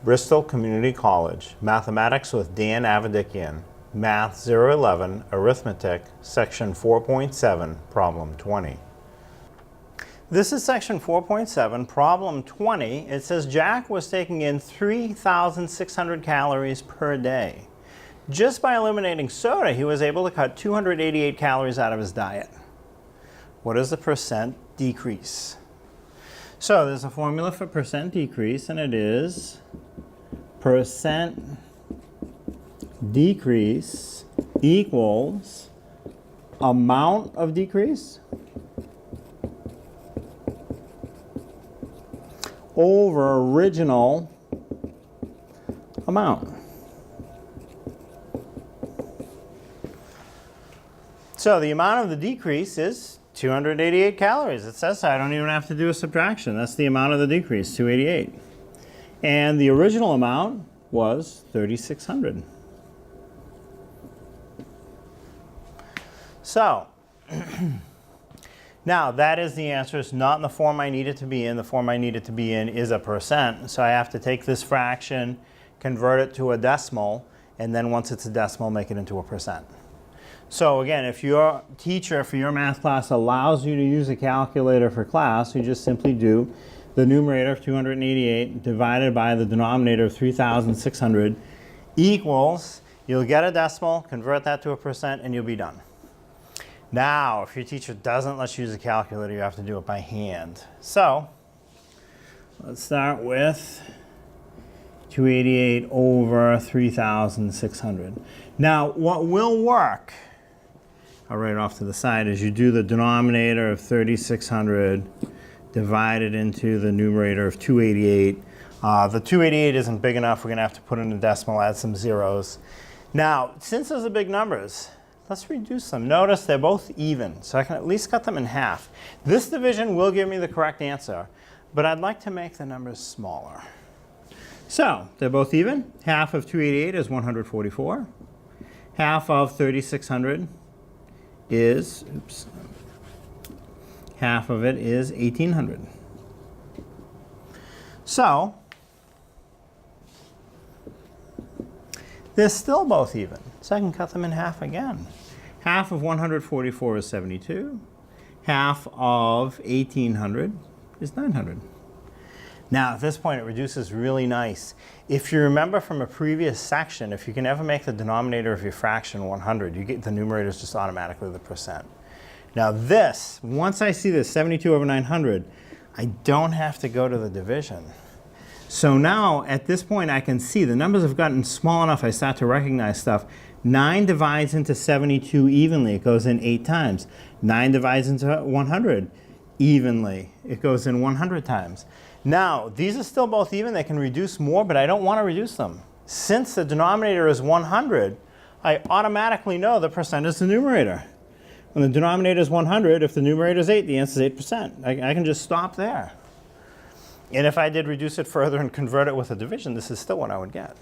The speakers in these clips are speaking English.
Bristol Community College, Mathematics with Dan Avedikian, Math 011, Arithmetic, Section 4.7, Problem 20. This is Section 4.7, Problem 20. It says Jack was taking in 3,600 calories per day. Just by eliminating soda, he was able to cut 288 calories out of his diet. What is the percent decrease? So there's a formula for percent decrease, and it is percent decrease equals amount of decrease over original amount. So the amount of the decrease is 288 calories. It says so. I don't even have to do a subtraction. That's the amount of the decrease, 288. And the original amount was 3,600. So, now that is the answer. It's not in the form I need it to be in. The form I need it to be in is a percent. So I have to take this fraction, convert it to a decimal, and then once it's a decimal, make it into a percent. So again, if your teacher for your math class allows you to use a calculator for class, you just simply do the numerator of 288 divided by the denominator of 3,600 equals, you'll get a decimal, convert that to a percent, and you'll be done. Now, if your teacher doesn't let you use a calculator, you have to do it by hand. So, let's start with 288 over 3,600. Now, what will work, I'll write it off to the side, is you do the denominator of 3,600 divided into the numerator of 288. The 288 isn't big enough. We're going to have to put in a decimal, add some zeros. Now, since those are big numbers, let's reduce them. Notice they're both even, so I can at least cut them in half. This division will give me the correct answer, but I'd like to make the numbers smaller. So, they're both even. Half of 288 is 144. Half of 3,600 is, half of it is 1,800. So, they're still both even, so I can cut them in half again. Half of 144 is 72. Half of 1,800 is 900. Now, at this point, it reduces really nice. If you remember from a previous section, if you can ever make the denominator of your fraction 100, you get the numerator is just automatically the percent. Now this, once I see this 72 over 900, I don't have to go to the division. So now, at this point, I can see the numbers have gotten small enough, I start to recognize stuff. 9 divides into 72 evenly. It goes in 8 times. 9 divides into 100 evenly. It goes in 100 times. Now, these are still both even. They can reduce more, but I don't want to reduce them. Since the denominator is 100, I automatically know the percent is the numerator. When the denominator is 100, if the numerator is 8, the answer is 8%. I can just stop there. And if I did reduce it further and convert it with a division, this is still what I would get.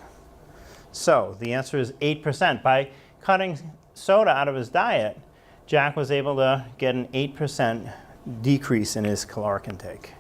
So the answer is 8%. By cutting soda out of his diet, Jack was able to get an 8% decrease in his caloric intake.